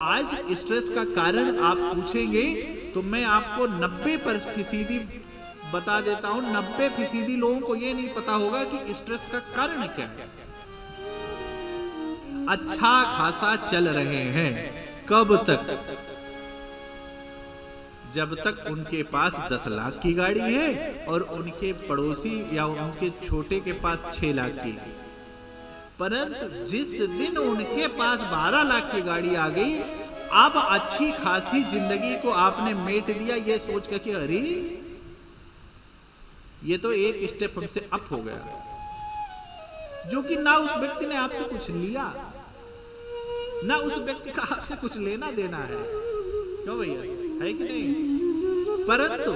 आज स्ट्रेस का कारण आप पूछेंगे तो मैं आपको 90% बता देता हूं। 90% लोगों को यह नहीं पता होगा कि स्ट्रेस का कारण क्या है। अच्छा खासा चल रहे हैं कब तक? जब तक उनके पास 10 लाख की गाड़ी है और उनके पड़ोसी या उनके छोटे के पास 6 लाख की। परंतु जिस दिन उनके पास 12 लाख की गाड़ी आ गई, अब अच्छी खासी जिंदगी को आपने मेट दिया ये सोच कर कि अरे ये तो एक स्टेप हमसे अप हो गया, जो कि ना उस व्यक्ति ने आपसे कुछ लिया, ना उस व्यक्ति का आपसे कुछ लेना देना है। क्यों भैया, है कि नहीं? परंतु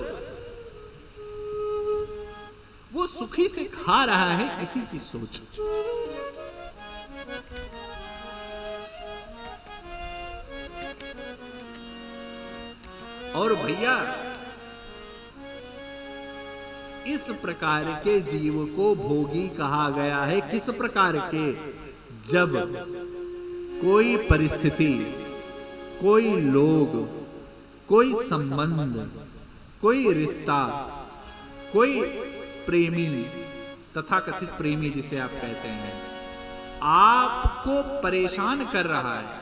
वो सुखी से खा रहा है इसी की सोच। और भैया इस प्रकार के जीव को भोगी कहा गया है। किस प्रकार के? जब कोई परिस्थिति, कोई लोग, कोई संबंध, कोई रिश्ता, कोई प्रेमी, तथाकथित प्रेमी जिसे आप कहते हैं, आपको परेशान कर रहा है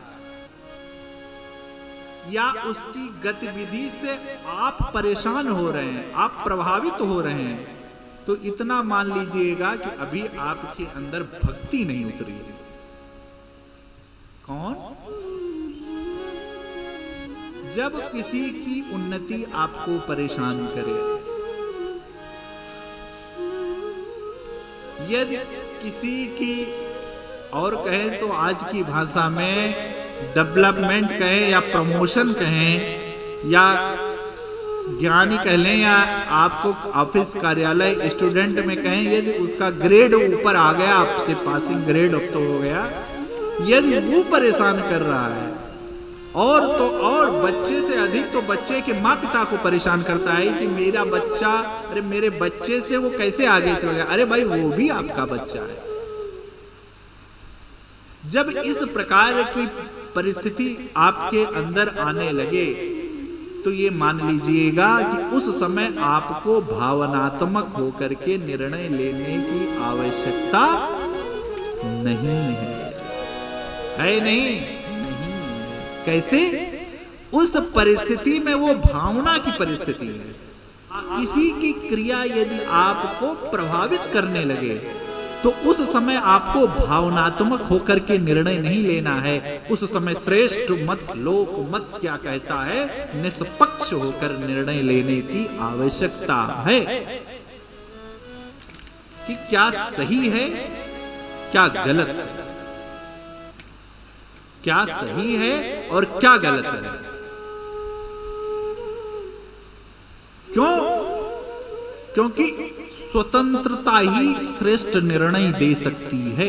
या उसकी गतिविधि से आप परेशान हो रहे हैं, आप प्रभावित हो रहे हैं, तो इतना मान लीजिएगा कि अभी आपके अंदर भक्ति नहीं उतरी है। कौन? जब किसी की उन्नति आपको परेशान करे, यदि किसी की, और कहें तो आज की भाषा में डेवलपमेंट कहें या प्रमोशन कहें या ज्ञानी कह लें या आपको ऑफिस कार्यालय स्टूडेंट में कहें, यदि उसका ग्रेड ऊपर आ गया, आपसे पासिंग ग्रेड अब तो हो गया, यदि वो परेशान कर रहा है, और तो और बच्चे से अधिक तो बच्चे के माँ पिता को परेशान करता है कि मेरा बच्चा, अरे मेरे बच्चे से वो कैसे आगे चल गया। अरे भाई वो भी आपका बच्चा है। जब इस प्रकार की परिस्थिति आपके अंदर आने लगे तो ये मान लीजिएगा कि उस समय आपको भावनात्मक होकर के निर्णय लेने की आवश्यकता नहीं है नहीं? कैसे? उस परिस्थिति में वो भावना की परिस्थिति है। किसी की क्रिया यदि आपको प्रभावित करने लगे तो उस समय आपको भावनात्मक होकर के निर्णय नहीं लेना है। उस समय श्रेष्ठ मत, लोक मत क्या कहता है, निष्पक्ष होकर निर्णय लेने की आवश्यकता है कि क्या सही है, क्या गलत है, क्या सही है और क्या गलत है। क्यों? क्योंकि स्वतंत्रता ही श्रेष्ठ निर्णय दे सकती है।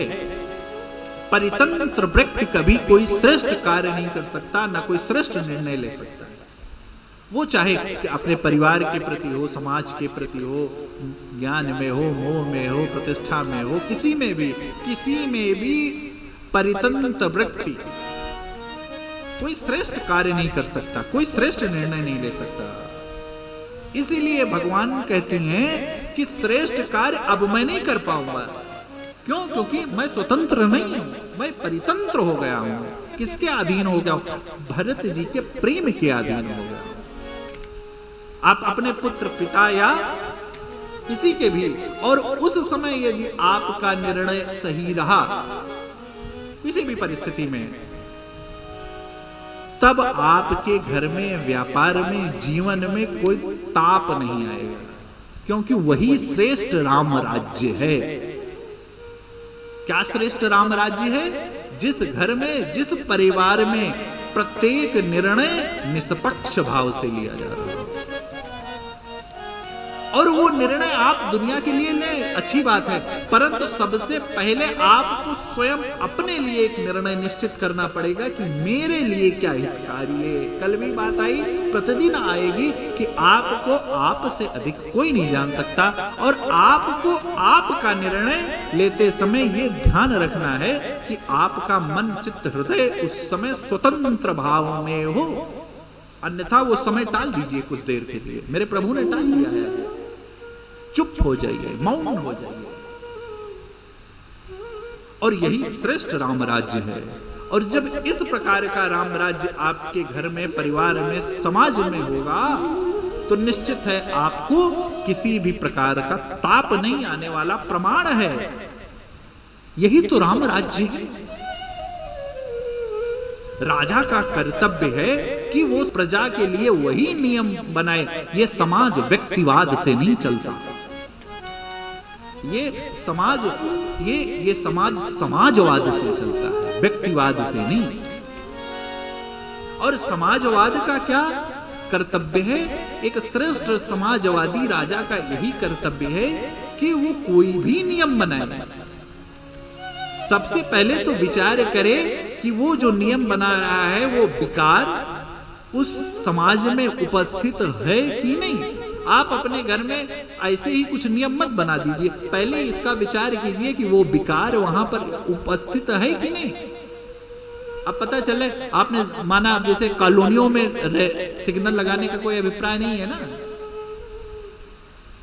परितंत्र व्यक्ति कभी कोई श्रेष्ठ कार्य नहीं कर सकता, ना कोई श्रेष्ठ निर्णय ले सकता है। वो चाहे अपने परिवार के प्रति हो, समाज के प्रति हो, ज्ञान में हो, मोह में हो, प्रतिष्ठा में हो, किसी में भी परितंत्र व्यक्ति कोई श्रेष्ठ कार्य नहीं कर सकता, कोई श्रेष्ठ निर्णय नहीं ले सकता। इसीलिए भगवान कहते हैं कि श्रेष्ठ कार्य अब मैं नहीं कर पाऊंगा। क्यों? क्योंकि मैं स्वतंत्र नहीं हूं, मैं परितंत्र हो गया हूं। किसके अधीन हो गया हूं? भरत जी के प्रेम के अधीन हो गया हूं। आप अपने पुत्र, पिता या किसी के भी, और उस समय यदि आपका निर्णय सही रहा किसी भी परिस्थिति में, तब आपके घर में, व्यापार में, जीवन में कोई ताप नहीं आएगा, क्योंकि वही श्रेष्ठ राम राज्य है। क्या श्रेष्ठ राम राज्य है? जिस घर में, जिस परिवार में प्रत्येक निर्णय निष्पक्ष भाव से लिया जा रहा है। और वो निर्णय आप दुनिया के लिए लें, अच्छी बात है, परंतु सबसे पहले आपको स्वयं अपने लिए एक निर्णय निश्चित करना पड़ेगा कि मेरे लिए क्या हितकारी है। कल भी बात आई, प्रतिदिन आएगी कि आपको आपसे अधिक कोई नहीं जान सकता, और आपको आपका निर्णय लेते समय ये ध्यान रखना है कि आपका मन चित्त हृदय उस समय स्वतंत्र भाव में हो, अन्यथा वो समय टाल दीजिए कुछ देर के लिए। मेरे प्रभु ने टाल दिया है, चुप हो जाइए, मौन हो जाइए, और यही श्रेष्ठ राम राज्य है। और जब इस प्रकार का राम राज्य आपके घर में, परिवार में, समाज में होगा, तो निश्चित है आपको किसी भी प्रकार का ताप नहीं आने वाला, प्रमाण है। यही तो राम राज्य है। राजा का कर्तव्य है कि वो प्रजा के लिए वही नियम बनाए। ये समाज व्यक्तिवाद से नहीं चलता, ये समाज समाजवाद से चलता है, व्यक्तिवाद से नहीं। और समाजवाद का क्या कर्तव्य है? एक श्रेष्ठ समाजवादी राजा का यही कर्तव्य है कि वो कोई भी नियम बनाए, सबसे पहले तो विचार करे कि वो जो नियम बना रहा है वो विकार उस समाज में उपस्थित है कि नहीं। आप अपने घर में ऐसे ही कुछ नियम मत बना दीजिए, पहले इसका विचार कीजिए कि वो विकार वहां पर उपस्थित है कि नहीं। अब पता चले आपने माना जैसे कॉलोनियों में सिग्नल लगाने का कोई अभिप्राय नहीं है ना,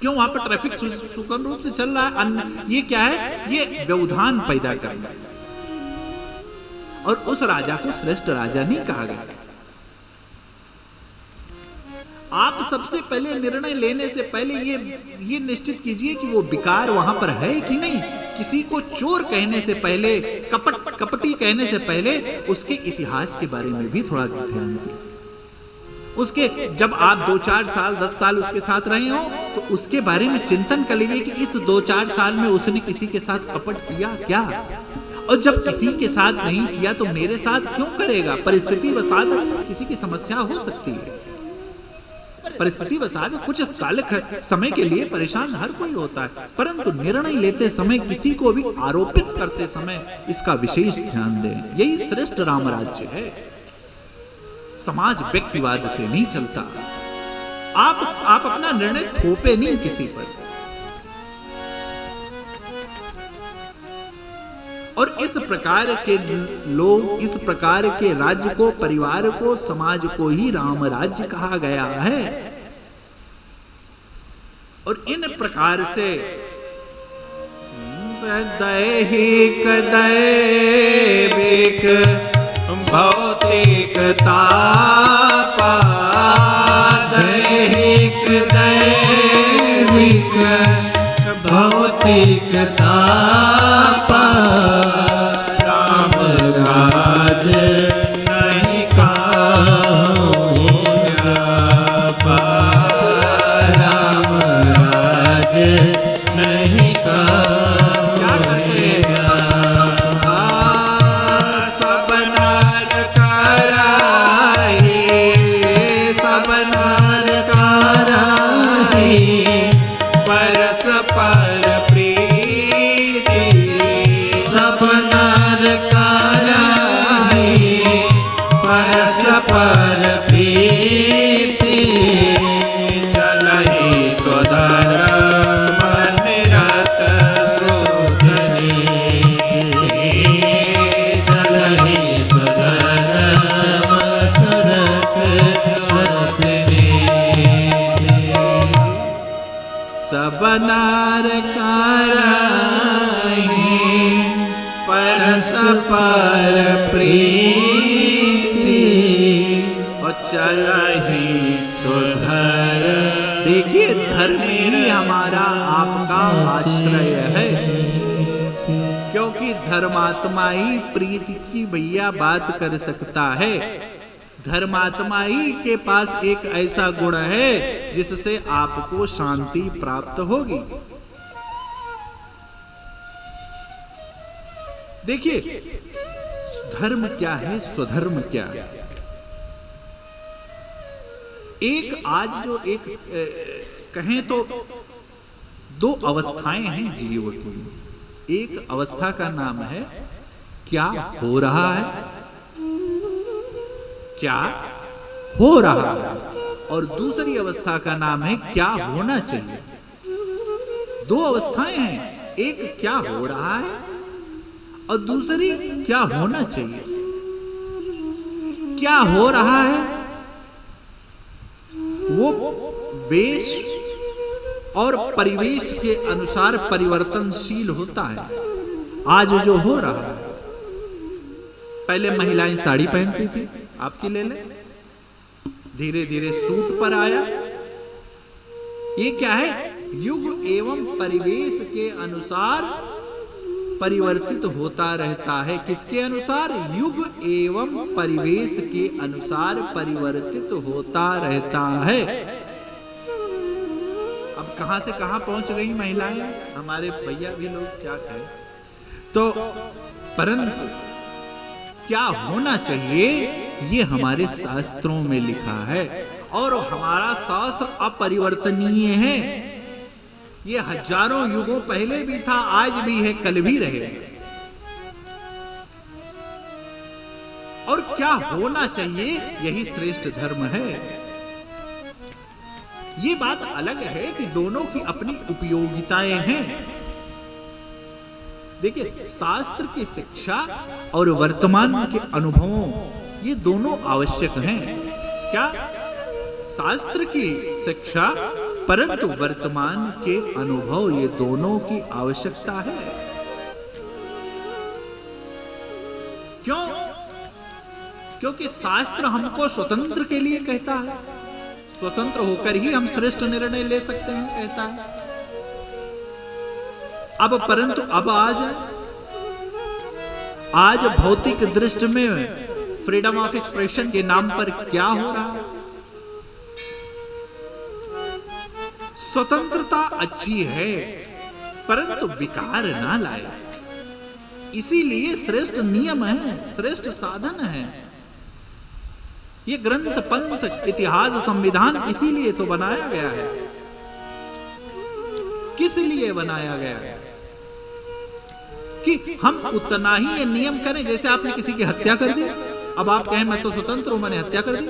क्यों? वहां पर ट्रैफिक सुगम रूप से चल रहा है। ये क्या है? ये व्यवधान पैदा करना है। और उस राजा को श्रेष्ठ राजा नहीं कहा गया। आप सबसे पहले निर्णय लेने से पहले ये निश्चित कीजिए कि वो विकार वहां पर है कि नहीं। किसी को चोर कहने से पहले, कपटी कहने से पहले उसके इतिहास के बारे में भी थोड़ा ध्यान दें। उसके जब आप 2-4 साल 10 साल उसके साथ रहे हो तो उसके बारे में चिंतन कर लीजिए कि इस 2-4 साल में उसने किसी के साथ कपट किया क्या, और जब किसी के साथ नहीं किया तो मेरे साथ क्यों करेगा। परिस्थिति वसात किसी की समस्या हो सकती है, परिस्थिति वसात कुछ कालिक समय के लिए परेशान हर कोई होता है, परंतु निर्णय लेते समय किसी को भी आरोपित करते समय इसका विशेष ध्यान दें। यही श्रेष्ठ राम राज्य है। समाज व्यक्तिवाद से नहीं चलता। आप अपना निर्णय थोपे नहीं किसी पर। और इस प्रकार के लोग, इस प्रकार के राज्य को, परिवार को, समाज को ही राम राज्य कहा गया है। और इन प्रकार से दैहिक दैविक भौतिक तापा, दैहिक दैविक भौतिक तापा, राम राज नहीं काऊंगा, राम राज नहीं काऊंगा। सब नर कराही, सब नर कराही, परस्पर प्रीति, सब नर कराही, परस्पर प्रीति, चलहि स्वधर्म निरत शोधनी, चलहि स्वधर्म सुरत शोधनी। सब नर कराही, परस्पर प्रीति, और चलहि सुधर। देखिए, धर्म ही हमारा आपका आश्रय है, क्योंकि धर्मात्मा ही प्रीति की भैया बात कर सकता है। धर्मात्मा ही के पास एक ऐसा गुण है जिससे आपको शांति प्राप्त होगी। देखिए, धर्म क्या है, स्वधर्म क्या है। एक आज जो एक कहें तो दो अवस्थाएं हैं जीव की। एक अवस्था का नाम है क्या हो रहा है, क्या हो रहा है, और दूसरी अवस्था का नाम है क्या होना चाहिए। दो अवस्थाएं हैं, एक क्या हो रहा है और दूसरी क्या होना चाहिए। क्या हो रहा है वो वेश और परिवेश के अनुसार परिवर्तनशील होता है। आज जो हो रहा है, पहले महिलाएं साड़ी पहनती थी, आपकी ले लें, धीरे धीरे सूट पर आया। ये क्या है, युग एवं परिवेश के अनुसार परिवर्तित होता रहता है। किसके अनुसार, युग एवं परिवेश के अनुसार परिवर्तित होता रहता है। अब कहां से कहां पहुंच गई महिलाएं, हमारे भैया भी लोग क्या कहें। तो परंतु क्या होना चाहिए ये हमारे शास्त्रों में लिखा है, और हमारा शास्त्र अपरिवर्तनीय है। ये हजारों युगों पहले भी था, आज भी है, कल भी रहेगा। और क्या होना चाहिए यही श्रेष्ठ धर्म है। ये बात अलग है कि दोनों की अपनी उपयोगिताएं हैं। देखिए, शास्त्र की शिक्षा और वर्तमान के अनुभवों, ये दोनों आवश्यक हैं। क्या, शास्त्र की शिक्षा परंतु वर्तमान के अनुभव, ये दोनों की आवश्यकता है। क्यों? क्योंकि शास्त्र हमको स्वतंत्र के लिए कहता है, स्वतंत्र होकर ही हम श्रेष्ठ निर्णय ले सकते हैं, कहता है। अब परंतु अब आज भौतिक दृष्टि में फ्रीडम ऑफ एक्सप्रेशन के नाम पर क्या हो रहा है। स्वतंत्रता अच्छी है परंतु विकार ना लाए, इसीलिए श्रेष्ठ नियम है, श्रेष्ठ साधन है। ये ग्रंथ, पंथ, इतिहास, संविधान इसीलिए तो बनाया गया है। किस लिए बनाया गया है? कि हम उतना ही ये नियम करें। जैसे आपने किसी की हत्या कर दी, अब आप कहें मैं तो स्वतंत्र हूं, मैंने हत्या कर दी,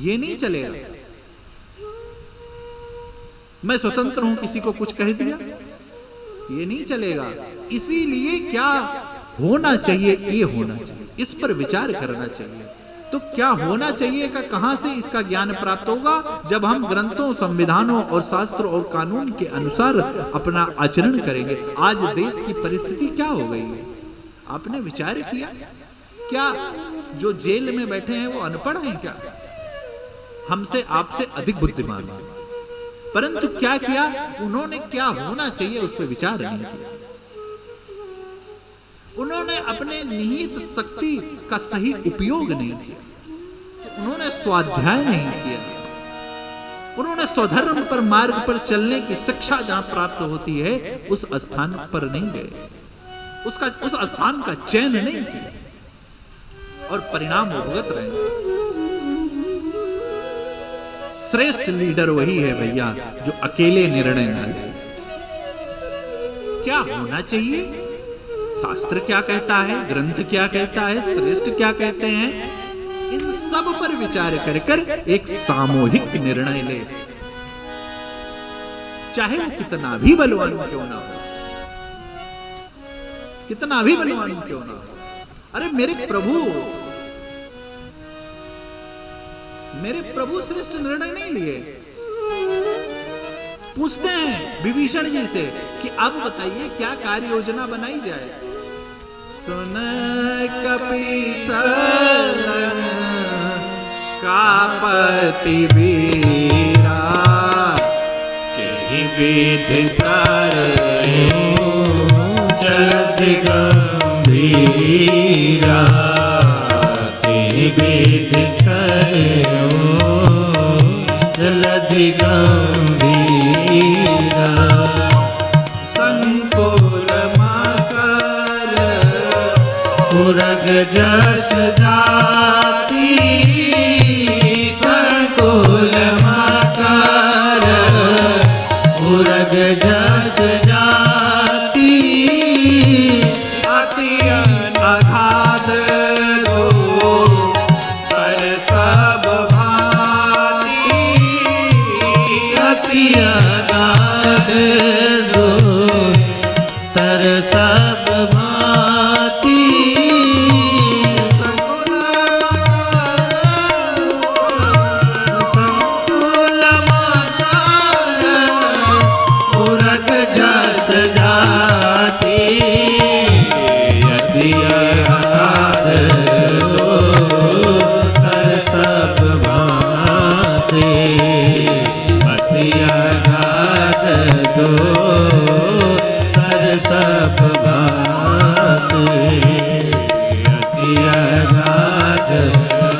ये नहीं चलेगा। मैं स्वतंत्र हूं, किसी को कुछ कह दिया, ये नहीं चलेगा। इसीलिए क्या होना चाहिए, ये होना चाहिए, इस पर विचार करना चाहिए। तो क्या होना चाहिए का कहां से इसका ज्ञान प्राप्त होगा? जब हम ग्रंथों, संविधानों और शास्त्र और कानून के अनुसार अपना आचरण करेंगे। आज देश की परिस्थिति क्या हो गई है, आपने विचार किया? क्या जो जेल में बैठे हैं वो अनपढ़ हैं क्या? हमसे आपसे अधिक बुद्धिमान हैं, परंतु क्या किया उन्होंने? क्या होना चाहिए उस पर विचार नहीं किया। उन्होंने अपने निहित शक्ति का सही उपयोग नहीं किया, उन्होंने स्वाध्याय नहीं किया, उन्होंने स्वधर्म पर मार्ग पर चलने की शिक्षा जहां प्राप्त होती है उस स्थान पर नहीं गए, उस स्थान का चयन नहीं किया और परिणाम भुगत रहे। श्रेष्ठ लीडर वही है भैया जो अकेले निर्णय न ले। क्या होना चाहिए, शास्त्र क्या कहता है, ग्रंथ क्या कहता है, श्रेष्ठ क्या कहते हैं, इन सब पर विचार कर एक सामूहिक निर्णय ले, चाहे वो कितना भी बलवान क्यों ना हो, कितना भी बलवान क्यों ना हो। अरे मेरे प्रभु श्रेष्ठ निर्णय नहीं लिए। पूछते हैं विभीषण जी से कि अब बताइए क्या कार्य योजना बनाई जाए। सुन कपीसर कापति वीरा के विधि जलधि गंभीरा के विधि जलधि गंभीरा संकुल मकर उरग जस जाति संकुल मकर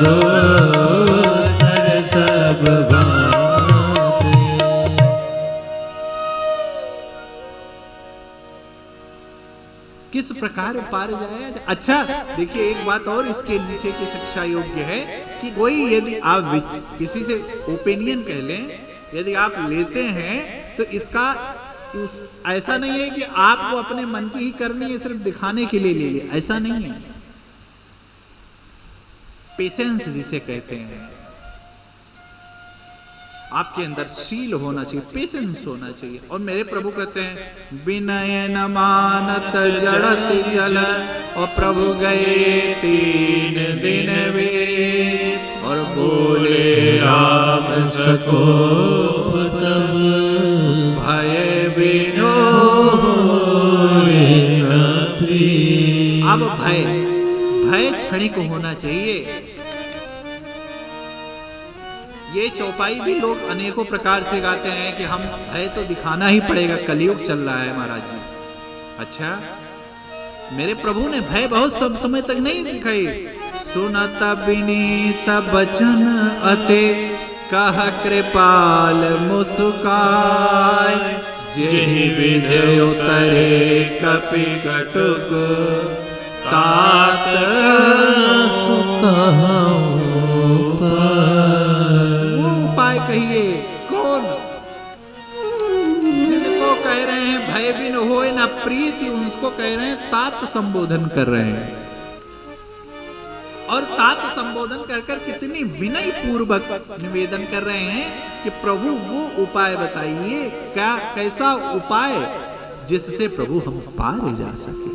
नर सब भांति। किस प्रकार पार जाया। अच्छा देखिए, एक बात और इसके नीचे की शिक्षा योग्य है कि कोई यदि आप किसी से ओपिनियन कह लें, यदि आप लेते हैं तो इसका ऐसा नहीं है कि आपको अपने मन की ही करनी है, सिर्फ दिखाने के लिए ले ले, ऐसा नहीं है। पेशेंस जिसे कहते हैं, आपके अंदर शील होना चाहिए, पेशेंस होना चाहिए। और मेरे प्रभु कहते हैं विनय न मानत जड़त जल, और प्रभु गए 3 दिन वे, और बोले राम सको तब भय बिनो अब भय क्षणिक होना चाहिए। ये चौपाई भी लोग अनेकों प्रकार से गाते हैं कि हम भय तो दिखाना ही पड़ेगा, कलयुग चल रहा है महाराज जी। अच्छा, मेरे प्रभु ने भय बहुत सब समय तक नहीं दिखाई। सुनत विनीत बचन अते, कह कृपाल मुस्काय, जेहि विधि उतरे कपि कटुक, तात वो उपाय कहिए कौन, जिनको कह रहे हैं भय बिन होए न प्रीति, उसको कह रहे हैं तात संबोधन कर रहे हैं। और तात संबोधन कर कर कितनी विनय पूर्वक निवेदन कर रहे हैं कि प्रभु वो उपाय बताइए, क्या कैसा उपाय जिससे प्रभु हम पार जा सके।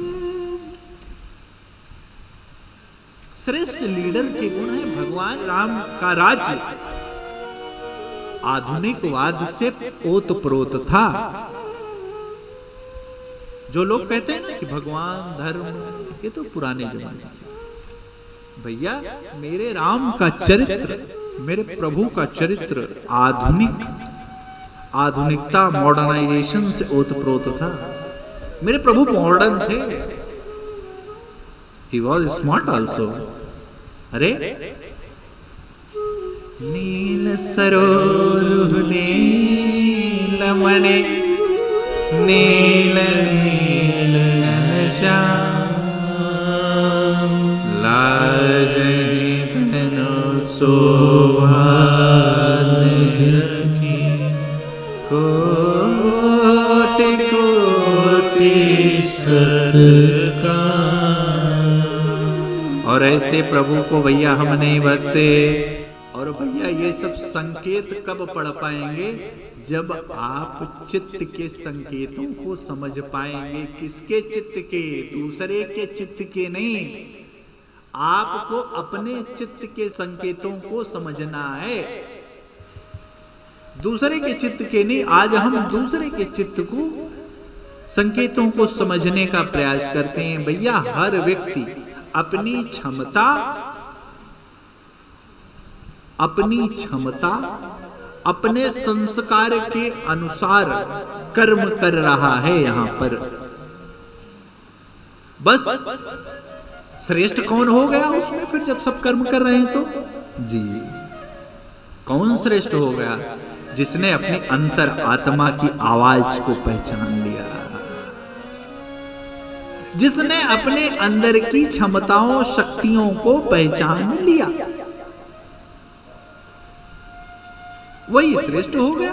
श्रेष्ठ लीडर के गुण है भगवान राम का राज्य आधुनिकवाद से ओतप्रोत था। जो लोग कहते हैं ना कि भगवान धर्म, ये तो पुराने जमाने के। भैया मेरे राम का चरित्र, मेरे प्रभु का चरित्र आधुनिकता मॉडर्नाइजेशन से ओतप्रोत था। मेरे प्रभु मॉडर्न थे, he was smart also। अरे नील सरोरुह नील मणि, नील नील श्याम, लाजहि तनु शोभा निरखी, कोटि कोटि सत्कार। और ऐसे प्रभु को भैया हम नहीं बसते। और भैया ये सब संकेत कब पढ़ पाएंगे, जब आप चित्त के संकेतों को समझ पाएंगे। किसके चित्त के? दूसरे के चित्त के नहीं, आपको अपने चित्त के संकेतों को समझना है, दूसरे के चित्त के नहीं। आज हम दूसरे के चित्त को संकेतों को समझने का प्रयास करते हैं। भैया हर व्यक्ति अपनी क्षमता अपने संस्कार के अनुसार कर्म कर रहा है। यहां पर बस श्रेष्ठ कौन हो गया उसमें फिर, जब सब कर्म कर रहे हैं तो जी कौन श्रेष्ठ हो गया? जिसने अपने अंतर आत्मा की आवाज को पहचान लिया, जिसने अपने अंदर की क्षमताओं शक्तियों को पहचान लिया, वही श्रेष्ठ हो गया।